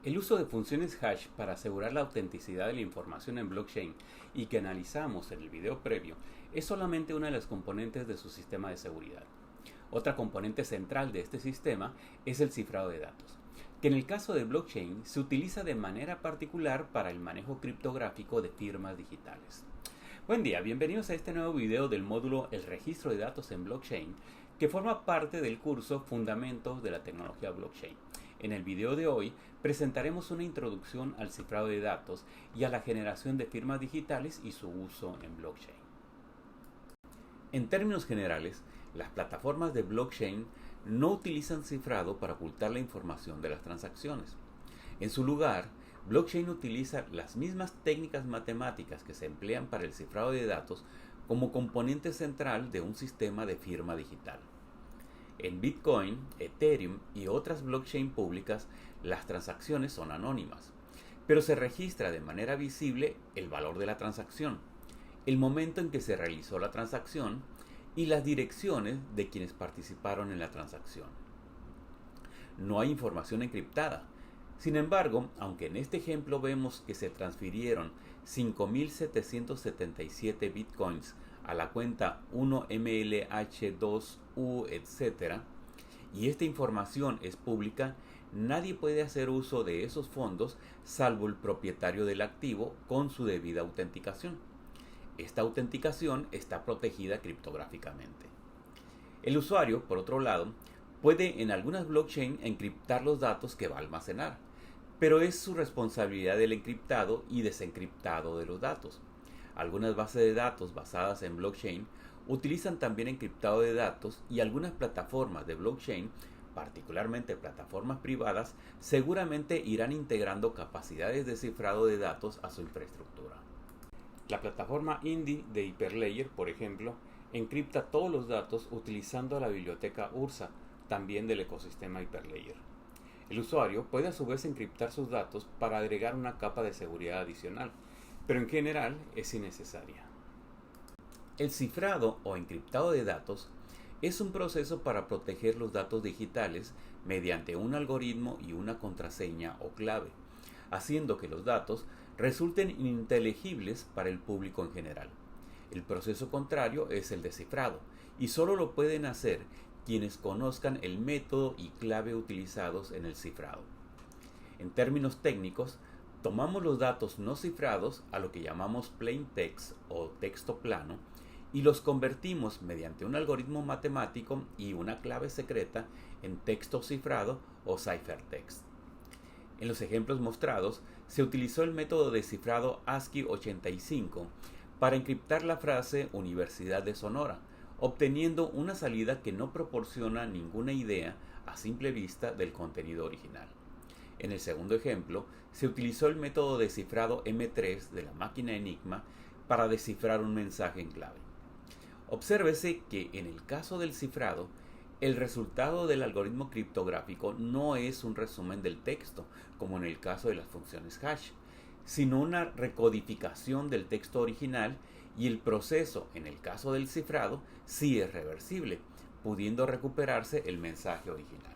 El uso de funciones hash para asegurar la autenticidad de la información en blockchain y que analizamos en el video previo es solamente una de las componentes de su sistema de seguridad. Otra componente central de este sistema es el cifrado de datos, que en el caso de blockchain se utiliza de manera particular para el manejo criptográfico de firmas digitales. Buen día, bienvenidos a este nuevo video del módulo El registro de datos en blockchain, que forma parte del curso Fundamentos de la tecnología blockchain. En el video de hoy presentaremos una introducción al cifrado de datos y a la generación de firmas digitales y su uso en blockchain. En términos generales, las plataformas de blockchain no utilizan cifrado para ocultar la información de las transacciones. En su lugar, blockchain utiliza las mismas técnicas matemáticas que se emplean para el cifrado de datos como componente central de un sistema de firma digital. En Bitcoin, Ethereum y otras blockchain públicas, las transacciones son anónimas, pero se registra de manera visible el valor de la transacción, el momento en que se realizó la transacción y las direcciones de quienes participaron en la transacción. No hay información encriptada. Sin embargo, aunque en este ejemplo vemos que se transfirieron 5.777 bitcoins a la cuenta 1MLH2U, etc., y esta información es pública, nadie puede hacer uso de esos fondos salvo el propietario del activo con su debida autenticación. Esta autenticación está protegida criptográficamente. El usuario, por otro lado, puede en algunas blockchain encriptar los datos que va a almacenar, pero es su responsabilidad el encriptado y desencriptado de los datos. Algunas bases de datos basadas en blockchain utilizan también encriptado de datos y algunas plataformas de blockchain, particularmente plataformas privadas, seguramente irán integrando capacidades de cifrado de datos a su infraestructura. La plataforma Indy de Hyperledger, por ejemplo, encripta todos los datos utilizando la biblioteca Ursa, también del ecosistema Hyperledger. El usuario puede a su vez encriptar sus datos para agregar una capa de seguridad adicional, pero en general es innecesaria. El cifrado o encriptado de datos es un proceso para proteger los datos digitales mediante un algoritmo y una contraseña o clave, haciendo que los datos resulten ininteligibles para el público en general. El proceso contrario es el descifrado, y solo lo pueden hacer quienes conozcan el método y clave utilizados en el cifrado. En términos técnicos, tomamos los datos no cifrados, a lo que llamamos plain text o texto plano, y los convertimos mediante un algoritmo matemático y una clave secreta en texto cifrado o ciphertext. En los ejemplos mostrados, se utilizó el método de cifrado ASCII 85 para encriptar la frase Universidad de Sonora, obteniendo una salida que no proporciona ninguna idea a simple vista del contenido original. En el segundo ejemplo, se utilizó el método de cifrado M3 de la máquina Enigma para descifrar un mensaje en clave. Obsérvese que en el caso del cifrado, el resultado del algoritmo criptográfico no es un resumen del texto, como en el caso de las funciones hash, sino una recodificación del texto original, y el proceso, en el caso del cifrado, sí es reversible, pudiendo recuperarse el mensaje original.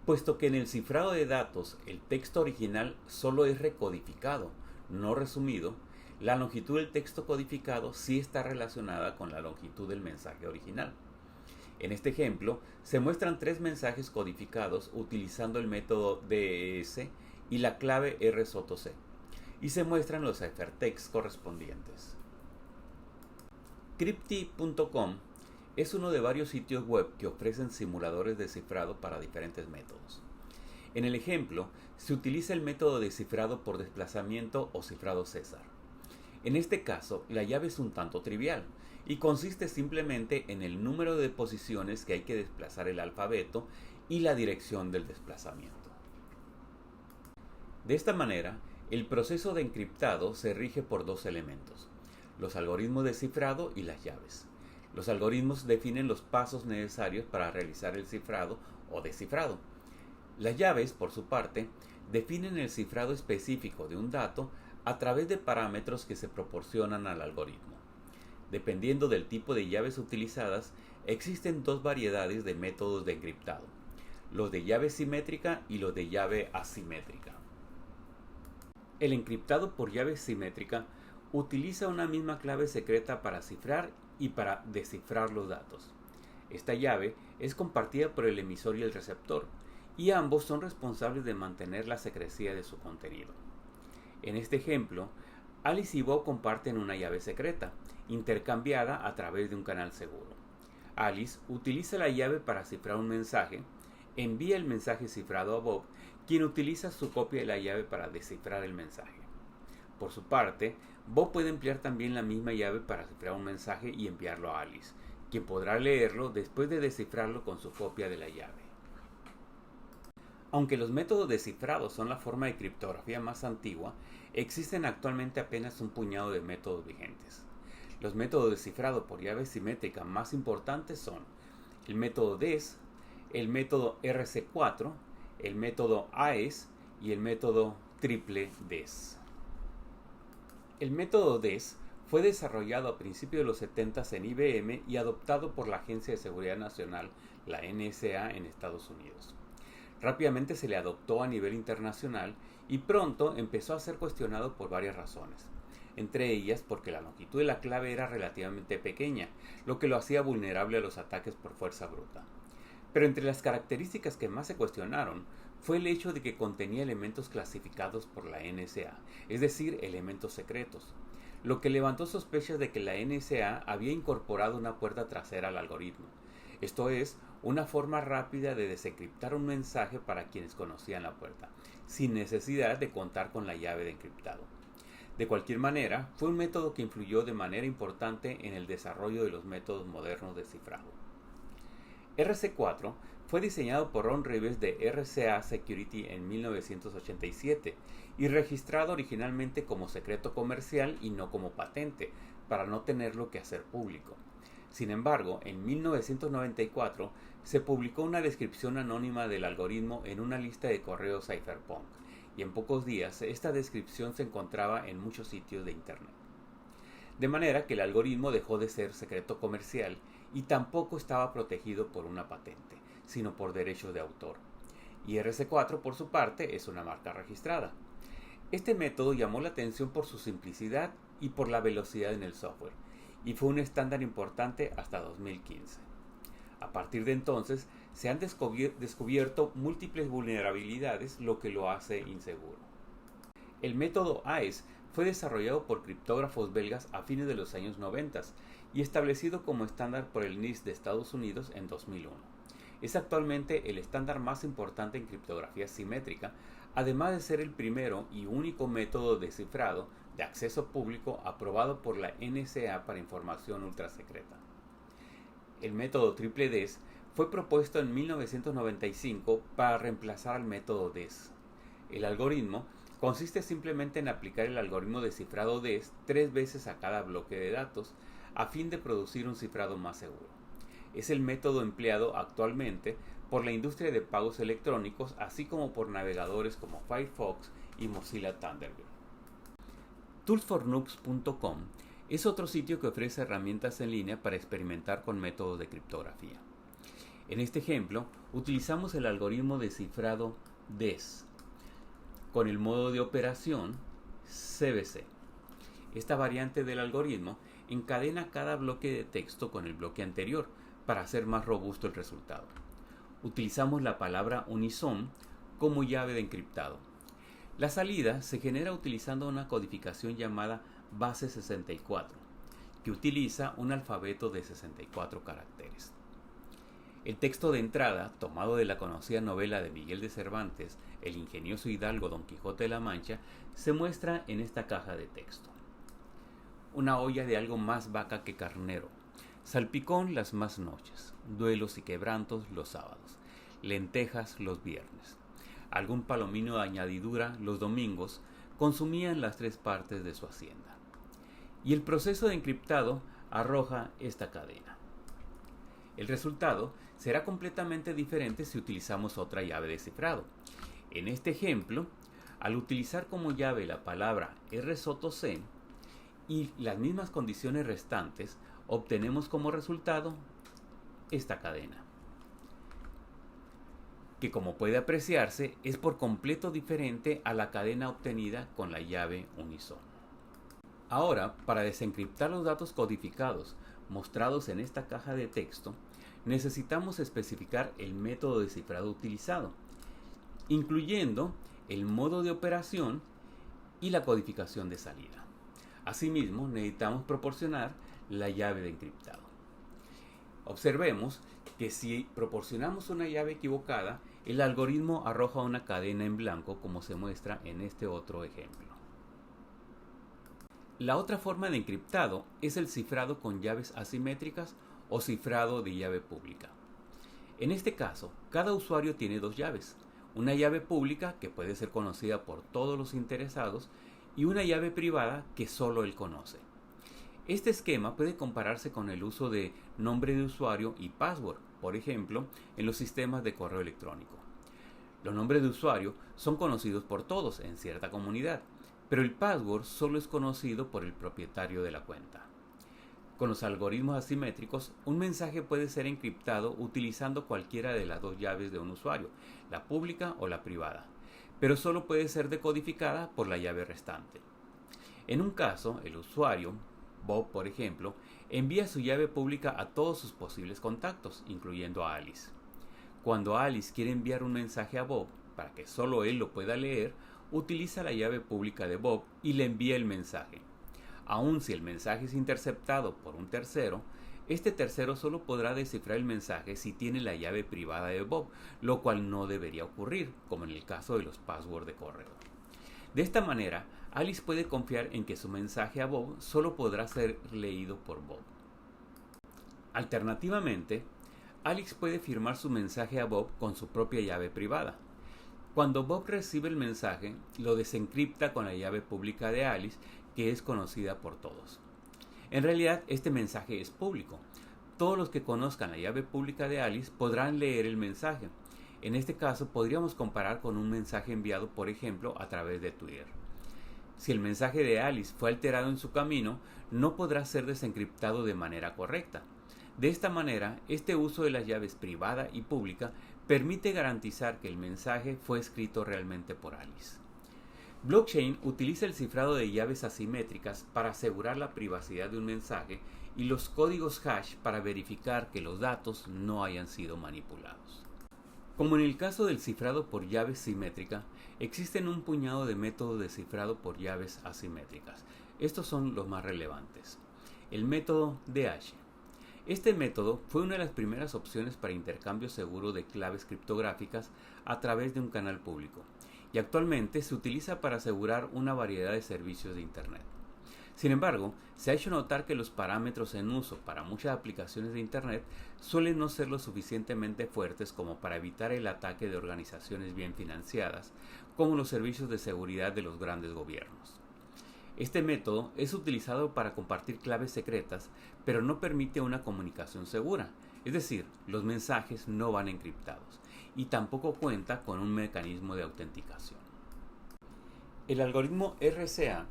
Puesto que en el cifrado de datos el texto original solo es recodificado, no resumido, la longitud del texto codificado sí está relacionada con la longitud del mensaje original. En este ejemplo, se muestran 3 mensajes codificados utilizando el método DES y la clave RSOTOC, y se muestran los ciphertexts correspondientes. Crypti.com es uno de varios sitios web que ofrecen simuladores de cifrado para diferentes métodos. En el ejemplo, se utiliza el método de cifrado por desplazamiento o cifrado César. En este caso, la llave es un tanto trivial y consiste simplemente en el número de posiciones que hay que desplazar el alfabeto y la dirección del desplazamiento. De esta manera, el proceso de encriptado se rige por 2 elementos: los algoritmos de cifrado y las llaves. Los algoritmos definen los pasos necesarios para realizar el cifrado o descifrado. Las llaves, por su parte, definen el cifrado específico de un dato a través de parámetros que se proporcionan al algoritmo. Dependiendo del tipo de llaves utilizadas, existen 2 variedades de métodos de encriptado: los de llave simétrica y los de llave asimétrica. El encriptado por llave simétrica utiliza una misma clave secreta para cifrar y para descifrar los datos. Esta llave es compartida por el emisor y el receptor, y ambos son responsables de mantener la secrecía de su contenido. En este ejemplo, Alice y Bob comparten una llave secreta, intercambiada a través de un canal seguro. Alice utiliza la llave para cifrar un mensaje, envía el mensaje cifrado a Bob, quien utiliza su copia de la llave para descifrar el mensaje. Por su parte, Bob puede emplear también la misma llave para cifrar un mensaje y enviarlo a Alice, quien podrá leerlo después de descifrarlo con su copia de la llave. Aunque los métodos de cifrado son la forma de criptografía más antigua, existen actualmente apenas un puñado de métodos vigentes. Los métodos de cifrado por llave simétrica más importantes son el método DES, el método RC4, el método AES y el método triple DES. El método DES fue desarrollado a principios de los 70 en IBM y adoptado por la Agencia de Seguridad Nacional, la NSA, en Estados Unidos. Rápidamente se le adoptó a nivel internacional y pronto empezó a ser cuestionado por varias razones, entre ellas porque la longitud de la clave era relativamente pequeña, lo que lo hacía vulnerable a los ataques por fuerza bruta. Pero entre las características que más se cuestionaron fue el hecho de que contenía elementos clasificados por la NSA, es decir, elementos secretos, lo que levantó sospechas de que la NSA había incorporado una puerta trasera al algoritmo. Esto es, una forma rápida de desencriptar un mensaje para quienes conocían la puerta, sin necesidad de contar con la llave de encriptado. De cualquier manera, fue un método que influyó de manera importante en el desarrollo de los métodos modernos de cifrado. RC4 fue diseñado por Ron Reeves de RCA Security en 1987 y registrado originalmente como secreto comercial y no como patente, para no tenerlo que hacer público. Sin embargo, en 1994 se publicó una descripción anónima del algoritmo en una lista de correos cypherpunk, y en pocos días esta descripción se encontraba en muchos sitios de internet. De manera que el algoritmo dejó de ser secreto comercial y tampoco estaba protegido por una patente, sino por derechos de autor. Y RC4, por su parte, es una marca registrada. Este método llamó la atención por su simplicidad y por la velocidad en el software, y fue un estándar importante hasta 2015. A partir de entonces, se han descubierto múltiples vulnerabilidades, lo que lo hace inseguro. El método AES fue desarrollado por criptógrafos belgas a fines de los años 90 y establecido como estándar por el NIST de Estados Unidos en 2001. Es actualmente el estándar más importante en criptografía simétrica, además de ser el primero y único método de cifrado de acceso público aprobado por la NSA para información ultrasecreta. El método triple DES fue propuesto en 1995 para reemplazar al método DES. El algoritmo consiste simplemente en aplicar el algoritmo de cifrado DES 3 veces a cada bloque de datos a fin de producir un cifrado más seguro. Es el método empleado actualmente por la industria de pagos electrónicos, así como por navegadores como Firefox y Mozilla Thunderbird. Toolsfornoobs.com es otro sitio que ofrece herramientas en línea para experimentar con métodos de criptografía. En este ejemplo, utilizamos el algoritmo de cifrado DES con el modo de operación CBC. Esta variante del algoritmo encadena cada bloque de texto con el bloque anterior para hacer más robusto el resultado. Utilizamos la palabra Unison como llave de encriptado. La salida se genera utilizando una codificación llamada base 64, que utiliza un alfabeto de 64 caracteres. El texto de entrada, tomado de la conocida novela de Miguel de Cervantes, El ingenioso hidalgo Don Quijote de la Mancha, se muestra en esta caja de texto. Una olla de algo más vaca que carnero, salpicón las más noches, duelos y quebrantos los sábados, lentejas los viernes. Algún palomino de añadidura los domingos consumían las 3 partes de su hacienda. Y el proceso de encriptado arroja esta cadena. El resultado será completamente diferente si utilizamos otra llave de cifrado. En este ejemplo, al utilizar como llave la palabra RSOTOC y las mismas condiciones restantes, obtenemos como resultado esta cadena. que como puede apreciarse es por completo diferente a la cadena obtenida con la llave Unison. Ahora, para desencriptar los datos codificados mostrados en esta caja de texto, necesitamos especificar el método de cifrado utilizado, incluyendo el modo de operación y la codificación de salida. Asimismo, necesitamos proporcionar la llave de encriptado. Observemos que si proporcionamos una llave equivocada, el algoritmo arroja una cadena en blanco, como se muestra en este otro ejemplo. La otra forma de encriptado es el cifrado con llaves asimétricas o cifrado de llave pública. En este caso, cada usuario tiene dos llaves, una llave pública que puede ser conocida por todos los interesados y una llave privada que solo él conoce. Este esquema puede compararse con el uso de nombre de usuario y password, por ejemplo, en los sistemas de correo electrónico. Los nombres de usuario son conocidos por todos en cierta comunidad, pero el password solo es conocido por el propietario de la cuenta. Con los algoritmos asimétricos, un mensaje puede ser encriptado utilizando cualquiera de las dos llaves de un usuario, la pública o la privada, pero solo puede ser decodificada por la llave restante. En un caso, el usuario, Bob por ejemplo, envía su llave pública a todos sus posibles contactos, incluyendo a Alice. Cuando Alice quiere enviar un mensaje a Bob, para que solo él lo pueda leer, utiliza la llave pública de Bob y le envía el mensaje. Aun si el mensaje es interceptado por un tercero, este tercero solo podrá descifrar el mensaje si tiene la llave privada de Bob, lo cual no debería ocurrir, como en el caso de los passwords de correo. De esta manera, Alice puede confiar en que su mensaje a Bob solo podrá ser leído por Bob. Alternativamente, Alice puede firmar su mensaje a Bob con su propia llave privada. Cuando Bob recibe el mensaje, lo desencripta con la llave pública de Alice, que es conocida por todos. En realidad, este mensaje es público. Todos los que conozcan la llave pública de Alice podrán leer el mensaje. En este caso, podríamos comparar con un mensaje enviado, por ejemplo, a través de Twitter. Si el mensaje de Alice fue alterado en su camino, no podrá ser desencriptado de manera correcta. De esta manera, este uso de las llaves privada y pública permite garantizar que el mensaje fue escrito realmente por Alice. Blockchain utiliza el cifrado de llaves asimétricas para asegurar la privacidad de un mensaje y los códigos hash para verificar que los datos no hayan sido manipulados. Como en el caso del cifrado por llaves simétrica, existen un puñado de métodos de cifrado por llaves asimétricas. Estos son los más relevantes. El método DH. Este método fue una de las primeras opciones para intercambio seguro de claves criptográficas a través de un canal público, y actualmente se utiliza para asegurar una variedad de servicios de Internet. Sin embargo, se ha hecho notar que los parámetros en uso para muchas aplicaciones de Internet suelen no ser lo suficientemente fuertes como para evitar el ataque de organizaciones bien financiadas, como los servicios de seguridad de los grandes gobiernos. Este método es utilizado para compartir claves secretas, pero no permite una comunicación segura, es decir, los mensajes no van encriptados, y tampoco cuenta con un mecanismo de autenticación. El algoritmo RSA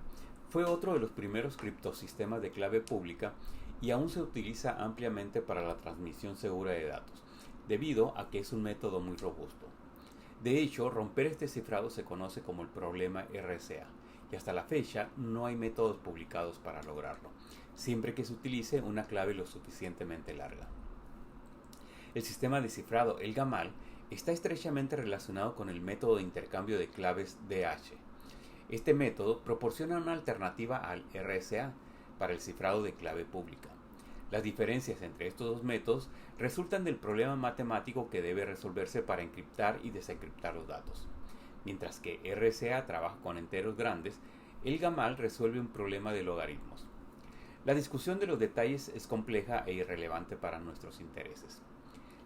fue otro de los primeros criptosistemas de clave pública y aún se utiliza ampliamente para la transmisión segura de datos, debido a que es un método muy robusto. De hecho, romper este cifrado se conoce como el problema RSA, y hasta la fecha no hay métodos publicados para lograrlo, siempre que se utilice una clave lo suficientemente larga. El sistema de cifrado, el GAMAL, está estrechamente relacionado con el método de intercambio de claves DH. Este método proporciona una alternativa al RSA para el cifrado de clave pública. Las diferencias entre estos dos métodos resultan del problema matemático que debe resolverse para encriptar y desencriptar los datos. Mientras que RSA trabaja con enteros grandes, el GAMAL resuelve un problema de logaritmos. La discusión de los detalles es compleja e irrelevante para nuestros intereses.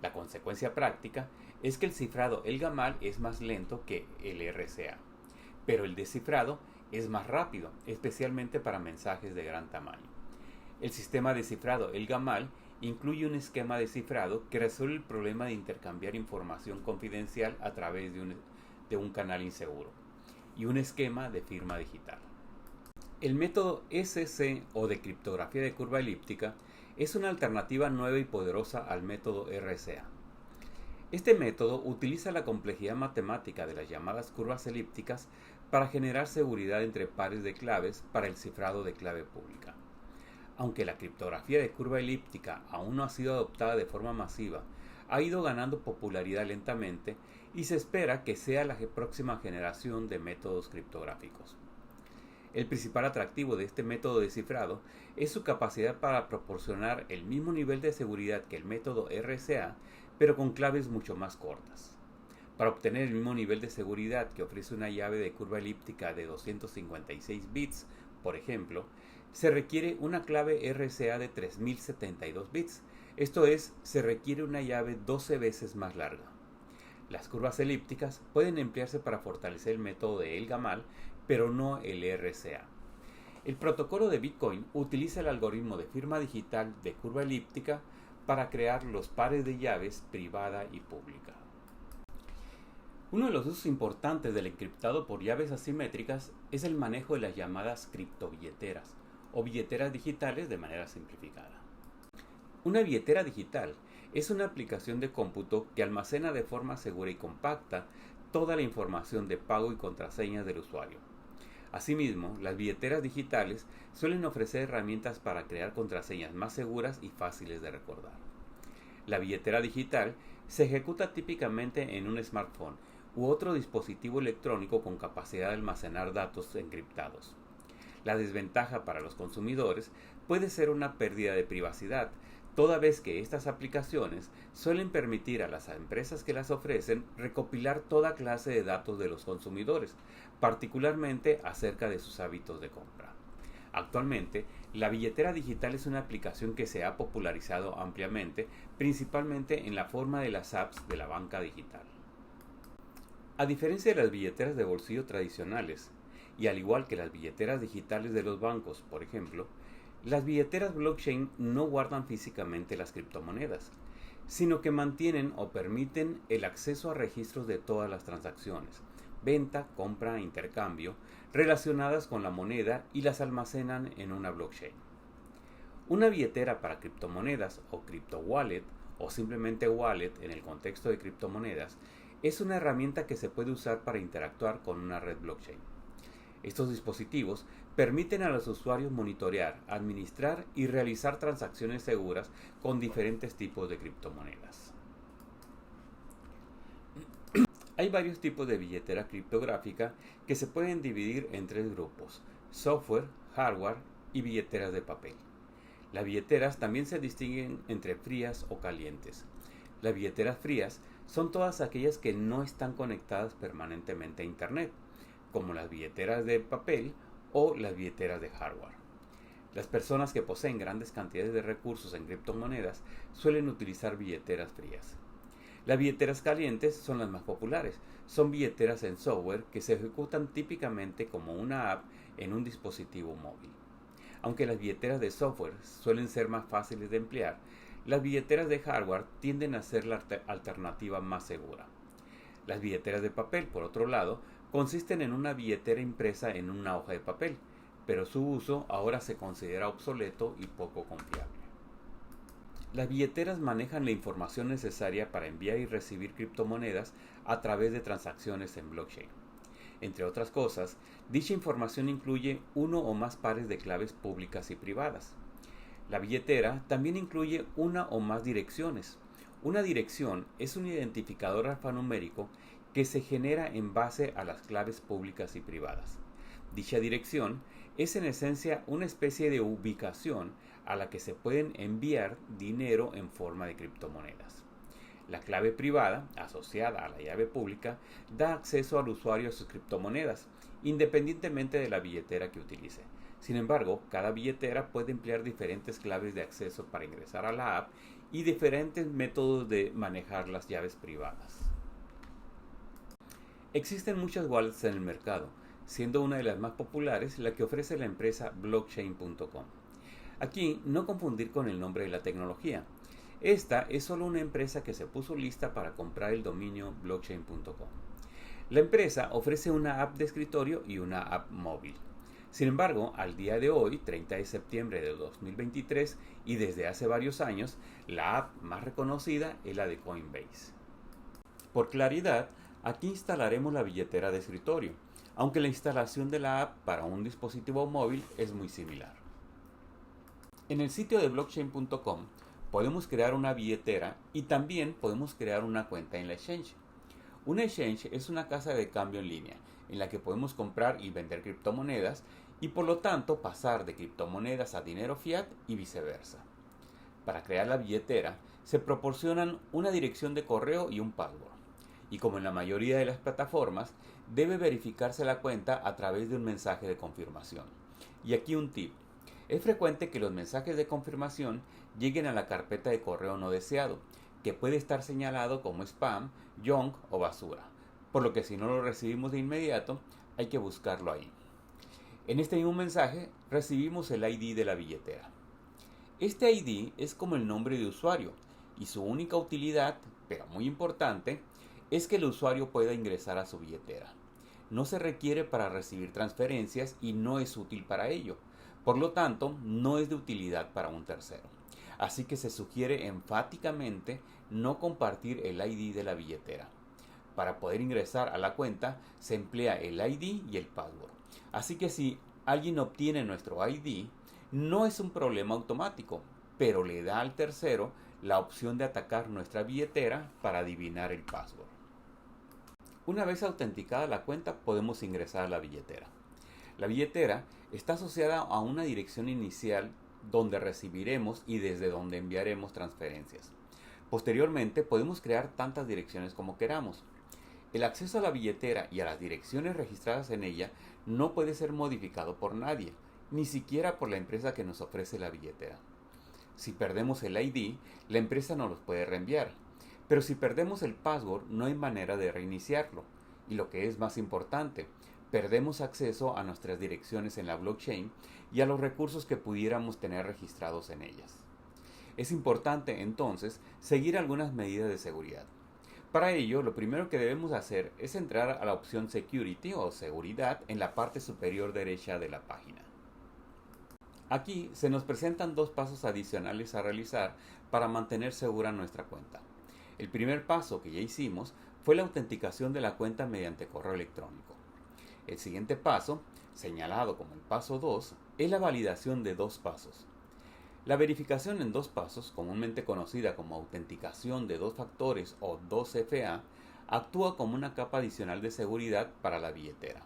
La consecuencia práctica es que el cifrado, el GAMAL, es más lento que el RSA, pero el descifrado es más rápido, especialmente para mensajes de gran tamaño. El sistema de cifrado, el GAMAL, incluye un esquema de cifrado que resuelve el problema de intercambiar información confidencial a través de un canal inseguro, y un esquema de firma digital. El método SC o de criptografía de curva elíptica es una alternativa nueva y poderosa al método RSA. Este método utiliza la complejidad matemática de las llamadas curvas elípticas para generar seguridad entre pares de claves para el cifrado de clave pública. Aunque la criptografía de curva elíptica aún no ha sido adoptada de forma masiva, ha ido ganando popularidad lentamente y se espera que sea la próxima generación de métodos criptográficos. El principal atractivo de este método de cifrado es su capacidad para proporcionar el mismo nivel de seguridad que el método RSA, pero con claves mucho más cortas. Para obtener el mismo nivel de seguridad que ofrece una llave de curva elíptica de 256 bits, por ejemplo, se requiere una clave RSA de 3072 bits, esto es, se requiere una llave 12 veces más larga. Las curvas elípticas pueden emplearse para fortalecer el método de El-Gamal, pero no el RSA. El protocolo de Bitcoin utiliza el algoritmo de firma digital de curva elíptica para crear los pares de llaves privada y pública. Uno de los usos importantes del encriptado por llaves asimétricas es el manejo de las llamadas criptobilleteras o billeteras digitales de manera simplificada. Una billetera digital es una aplicación de cómputo que almacena de forma segura y compacta toda la información de pago y contraseñas del usuario. Asimismo, las billeteras digitales suelen ofrecer herramientas para crear contraseñas más seguras y fáciles de recordar. La billetera digital se ejecuta típicamente en un smartphone u otro dispositivo electrónico con capacidad de almacenar datos encriptados. La desventaja para los consumidores puede ser una pérdida de privacidad, toda vez que estas aplicaciones suelen permitir a las empresas que las ofrecen recopilar toda clase de datos de los consumidores, particularmente acerca de sus hábitos de compra. Actualmente, la billetera digital es una aplicación que se ha popularizado ampliamente, principalmente en la forma de las apps de la banca digital. A diferencia de las billeteras de bolsillo tradicionales, y al igual que las billeteras digitales de los bancos, por ejemplo, las billeteras blockchain no guardan físicamente las criptomonedas, sino que mantienen o permiten el acceso a registros de todas las transacciones, venta, compra, intercambio, relacionadas con la moneda y las almacenan en una blockchain. Una billetera para criptomonedas o crypto wallet o simplemente wallet en el contexto de criptomonedas es una herramienta que se puede usar para interactuar con una red blockchain. Estos dispositivos permiten a los usuarios monitorear, administrar y realizar transacciones seguras con diferentes tipos de criptomonedas. Hay varios tipos de billetera criptográfica que se pueden dividir en tres grupos: software, hardware y billeteras de papel. Las billeteras también se distinguen entre frías o calientes. Las billeteras frías son todas aquellas que no están conectadas permanentemente a Internet, como las billeteras de papel o las billeteras de hardware. Las personas que poseen grandes cantidades de recursos en criptomonedas suelen utilizar billeteras frías. Las billeteras calientes son las más populares. Son billeteras en software que se ejecutan típicamente como una app en un dispositivo móvil. Aunque las billeteras de software suelen ser más fáciles de emplear, las billeteras de hardware tienden a ser la alternativa más segura. Las billeteras de papel, por otro lado, consisten en una billetera impresa en una hoja de papel, pero su uso ahora se considera obsoleto y poco confiable. Las billeteras manejan la información necesaria para enviar y recibir criptomonedas a través de transacciones en blockchain. Entre otras cosas, dicha información incluye uno o más pares de claves públicas y privadas. La billetera también incluye una o más direcciones. Una dirección es un identificador alfanumérico que se genera en base a las claves públicas y privadas. Dicha dirección es en esencia una especie de ubicación a la que se pueden enviar dinero en forma de criptomonedas. La clave privada, asociada a la llave pública, da acceso al usuario a sus criptomonedas, independientemente de la billetera que utilice. Sin embargo, cada billetera puede emplear diferentes claves de acceso para ingresar a la app y diferentes métodos de manejar las llaves privadas. Existen muchas wallets en el mercado, siendo una de las más populares la que ofrece la empresa blockchain.com. Aquí no confundir con el nombre de la tecnología. Esta es solo una empresa que se puso lista para comprar el dominio blockchain.com. La empresa ofrece una app de escritorio y una app móvil. Sin embargo, al día de hoy, 30 de septiembre de 2023 y desde hace varios años, la app más reconocida es la de Coinbase. Por claridad, aquí instalaremos la billetera de escritorio, aunque la instalación de la app para un dispositivo móvil es muy similar. En el sitio de blockchain.com podemos crear una billetera y también podemos crear una cuenta en la exchange. Una exchange es una casa de cambio en línea en la que podemos comprar y vender criptomonedas y por lo tanto pasar de criptomonedas a dinero fiat y viceversa. Para crear la billetera se proporcionan una dirección de correo y un password. Y como en la mayoría de las plataformas, debe verificarse la cuenta a través de un mensaje de confirmación. Y aquí un tip. Es frecuente que los mensajes de confirmación lleguen a la carpeta de correo no deseado, que puede estar señalado como spam, junk o basura, por lo que si no lo recibimos de inmediato, hay que buscarlo ahí. En este mismo mensaje recibimos el ID de la billetera. Este ID es como el nombre de usuario y su única utilidad, pero muy importante, es que el usuario pueda ingresar a su billetera. No se requiere para recibir transferencias y no es útil para ello. Por lo tanto, no es de utilidad para un tercero. Así que se sugiere enfáticamente no compartir el ID de la billetera. Para poder ingresar a la cuenta se emplea el ID y el password. Así que si alguien obtiene nuestro ID, no es un problema automático, pero le da al tercero la opción de atacar nuestra billetera para adivinar el password. Una vez autenticada la cuenta, podemos ingresar a la billetera. La billetera está asociada a una dirección inicial donde recibiremos y desde donde enviaremos transferencias. Posteriormente, podemos crear tantas direcciones como queramos. El acceso a la billetera y a las direcciones registradas en ella no puede ser modificado por nadie, ni siquiera por la empresa que nos ofrece la billetera. Si perdemos el ID, la empresa no los puede reenviar. Pero si perdemos el password, no hay manera de reiniciarlo. Y lo que es más importante, perdemos acceso a nuestras direcciones en la blockchain y a los recursos que pudiéramos tener registrados en ellas. Es importante, entonces, seguir algunas medidas de seguridad. Para ello, lo primero que debemos hacer es entrar a la opción Security o Seguridad en la parte superior derecha de la página. Aquí se nos presentan dos pasos adicionales a realizar para mantener segura nuestra cuenta. El primer paso que ya hicimos fue la autenticación de la cuenta mediante correo electrónico. El siguiente paso, señalado como el paso 2, es la validación de dos pasos. La verificación en dos pasos, comúnmente conocida como autenticación de dos factores o 2FA, actúa como una capa adicional de seguridad para la billetera.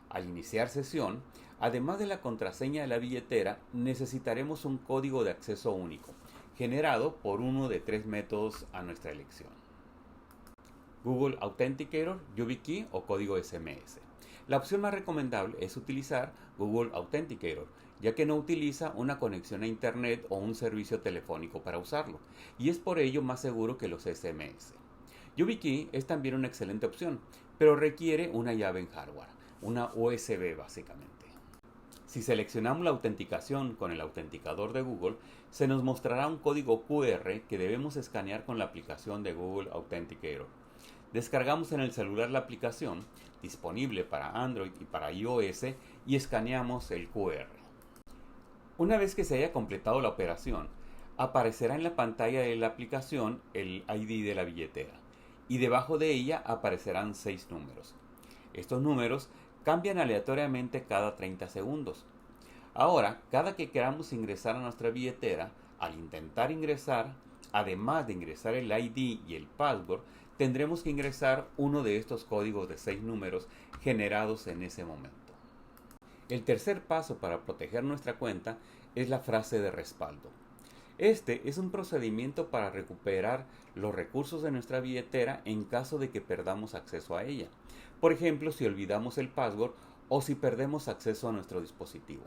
Al iniciar sesión, además de la contraseña de la billetera, necesitaremos un código de acceso único, generado por uno de tres métodos a nuestra elección: Google Authenticator, YubiKey o código SMS. La opción más recomendable es utilizar Google Authenticator, ya que no utiliza una conexión a internet o un servicio telefónico para usarlo, y es por ello más seguro que los SMS. YubiKey es también una excelente opción, pero requiere una llave en hardware, una USB básicamente. Si seleccionamos la autenticación con el autenticador de Google, se nos mostrará un código QR que debemos escanear con la aplicación de Google Authenticator. Descargamos en el celular la aplicación, disponible para Android y para iOS, y escaneamos el QR. Una vez que se haya completado la operación, aparecerá en la pantalla de la aplicación el ID de la billetera, y debajo de ella aparecerán 6 números. Estos números cambian aleatoriamente cada 30 segundos. Ahora, cada que queramos ingresar a nuestra billetera, al intentar ingresar, además de ingresar el ID y el password, tendremos que ingresar uno de estos códigos de 6 números generados en ese momento. El tercer paso para proteger nuestra cuenta es la frase de respaldo. Este es un procedimiento para recuperar los recursos de nuestra billetera en caso de que perdamos acceso a ella. Por ejemplo, si olvidamos el password o si perdemos acceso a nuestro dispositivo.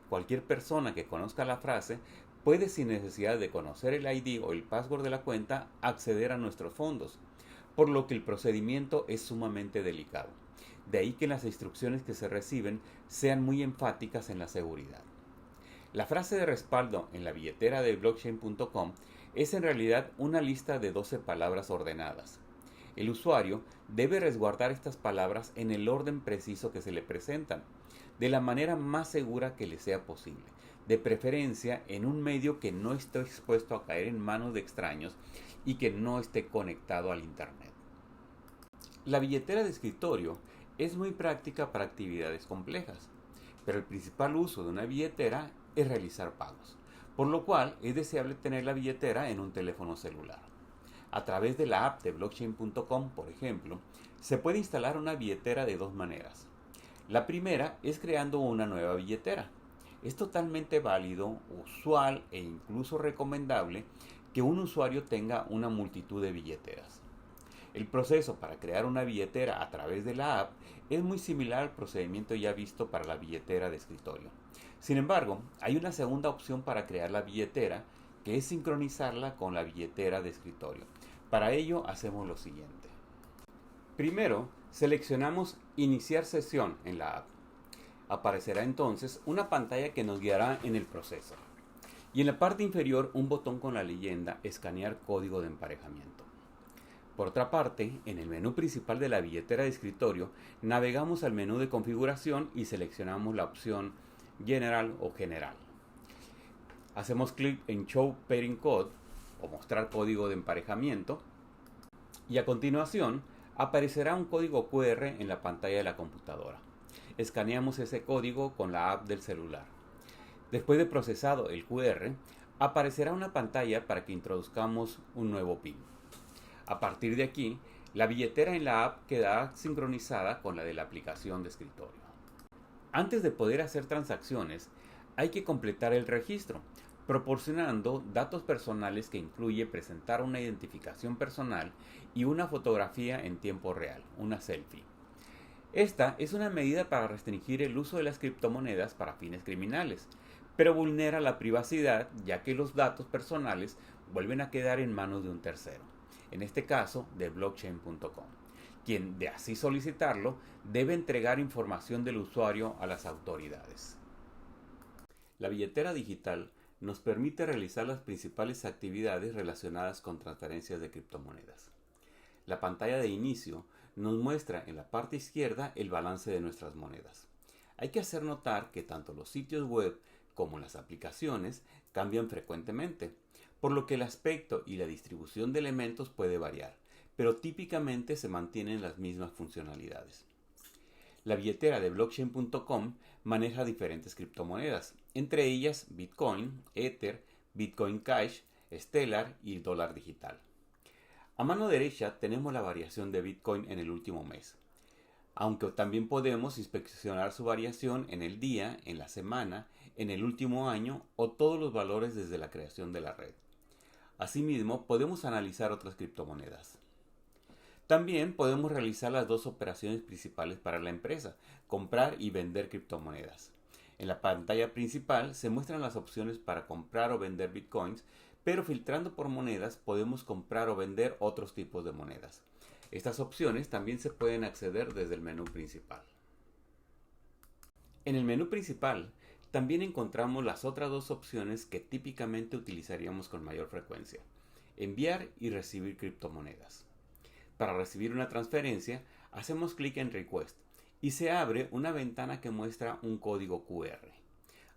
Cualquier persona que conozca la frase puede, sin necesidad de conocer el ID o el password de la cuenta, acceder a nuestros fondos, por lo que el procedimiento es sumamente delicado. De ahí que las instrucciones que se reciben sean muy enfáticas en la seguridad. La frase de respaldo en la billetera de blockchain.com es en realidad una lista de 12 palabras ordenadas. El usuario debe resguardar estas palabras en el orden preciso que se le presentan, de la manera más segura que le sea posible, de preferencia en un medio que no esté expuesto a caer en manos de extraños y que no esté conectado al internet. La billetera de escritorio es muy práctica para actividades complejas, pero el principal uso de una billetera es realizar pagos, por lo cual es deseable tener la billetera en un teléfono celular. A través de la app de blockchain.com, por ejemplo, se puede instalar una billetera de dos maneras. La primera es creando una nueva billetera. Es totalmente válido, usual e incluso recomendable que un usuario tenga una multitud de billeteras. El proceso para crear una billetera a través de la app es muy similar al procedimiento ya visto para la billetera de escritorio. Sin embargo, hay una segunda opción para crear la billetera, que es sincronizarla con la billetera de escritorio. Para ello hacemos lo siguiente. Primero, seleccionamos Iniciar sesión en la app. Aparecerá entonces una pantalla que nos guiará en el proceso. Y en la parte inferior un botón con la leyenda Escanear código de emparejamiento. Por otra parte, en el menú principal de la billetera de escritorio, navegamos al menú de configuración y seleccionamos la opción General o General. Hacemos clic en Show Pairing Code o Mostrar código de emparejamiento y a continuación aparecerá un código QR en la pantalla de la computadora. Escaneamos ese código con la app del celular. Después de procesado el QR, aparecerá una pantalla para que introduzcamos un nuevo PIN. A partir de aquí, la billetera en la app quedará sincronizada con la de la aplicación de escritorio. Antes de poder hacer transacciones, hay que completar el registro, proporcionando datos personales que incluye presentar una identificación personal y una fotografía en tiempo real, una selfie. Esta es una medida para restringir el uso de las criptomonedas para fines criminales, pero vulnera la privacidad ya que los datos personales vuelven a quedar en manos de un tercero, en este caso de blockchain.com, quien de así solicitarlo debe entregar información del usuario a las autoridades. La billetera digital nos permite realizar las principales actividades relacionadas con transferencias de criptomonedas. La pantalla de inicio nos muestra en la parte izquierda el balance de nuestras monedas. Hay que hacer notar que tanto los sitios web como las aplicaciones cambian frecuentemente, por lo que el aspecto y la distribución de elementos puede variar, pero típicamente se mantienen las mismas funcionalidades. La billetera de blockchain.com maneja diferentes criptomonedas, entre ellas Bitcoin, Ether, Bitcoin Cash, Stellar y dólar digital. A mano derecha tenemos la variación de Bitcoin en el último mes, aunque también podemos inspeccionar su variación en el día, en la semana, en el último año o todos los valores desde la creación de la red. Asimismo, podemos analizar otras criptomonedas. También podemos realizar las dos operaciones principales para la empresa, comprar y vender criptomonedas. En la pantalla principal se muestran las opciones para comprar o vender bitcoins, pero filtrando por monedas podemos comprar o vender otros tipos de monedas. Estas opciones también se pueden acceder desde el menú principal. En el menú principal también encontramos las otras dos opciones que típicamente utilizaríamos con mayor frecuencia: enviar y recibir criptomonedas. Para recibir una transferencia, hacemos clic en Request y se abre una ventana que muestra un código QR.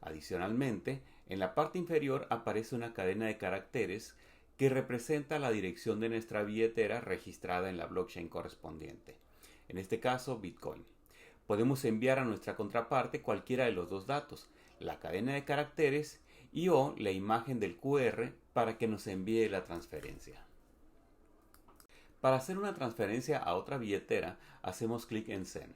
Adicionalmente, en la parte inferior aparece una cadena de caracteres que representa la dirección de nuestra billetera registrada en la blockchain correspondiente, en este caso Bitcoin. Podemos enviar a nuestra contraparte cualquiera de los dos datos, la cadena de caracteres y o la imagen del QR para que nos envíe la transferencia. Para hacer una transferencia a otra billetera, hacemos clic en Send.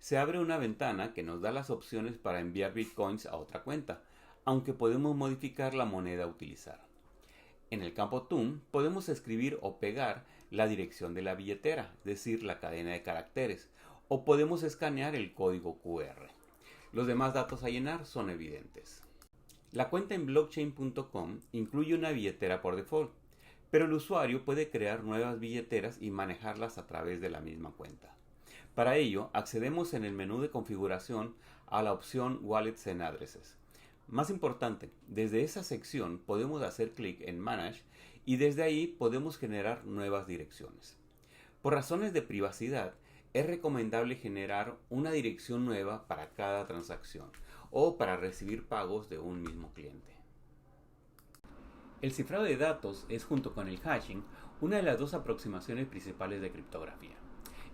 Se abre una ventana que nos da las opciones para enviar bitcoins a otra cuenta, aunque podemos modificar la moneda a utilizar. En el campo TUM podemos escribir o pegar la dirección de la billetera, es decir, la cadena de caracteres, o podemos escanear el código QR. Los demás datos a llenar son evidentes. La cuenta en blockchain.com incluye una billetera por default, pero el usuario puede crear nuevas billeteras y manejarlas a través de la misma cuenta. Para ello, accedemos en el menú de configuración a la opción Wallets and Addresses. Más importante, desde esa sección podemos hacer clic en Manage y desde ahí podemos generar nuevas direcciones. Por razones de privacidad, es recomendable generar una dirección nueva para cada transacción o para recibir pagos de un mismo cliente. El cifrado de datos es, junto con el hashing, una de las dos aproximaciones principales de criptografía.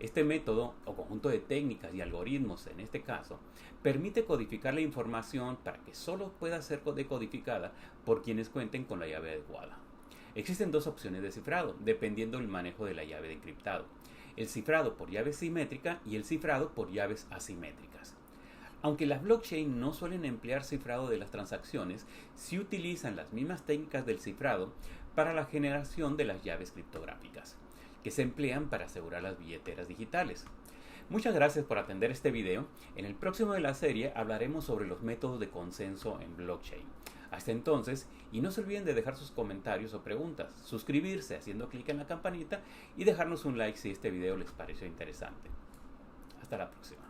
Este método o conjunto de técnicas y algoritmos, en este caso, permite codificar la información para que solo pueda ser decodificada por quienes cuenten con la llave adecuada. Existen dos opciones de cifrado, dependiendo del manejo de la llave de encriptado: el cifrado por llave simétrica y el cifrado por llaves asimétricas. Aunque las blockchain no suelen emplear cifrado de las transacciones, sí utilizan las mismas técnicas del cifrado para la generación de las llaves criptográficas, que se emplean para asegurar las billeteras digitales. Muchas gracias por atender este video. En el próximo de la serie hablaremos sobre los métodos de consenso en blockchain. Hasta entonces, y no se olviden de dejar sus comentarios o preguntas, suscribirse haciendo clic en la campanita y dejarnos un like si este video les pareció interesante. Hasta la próxima.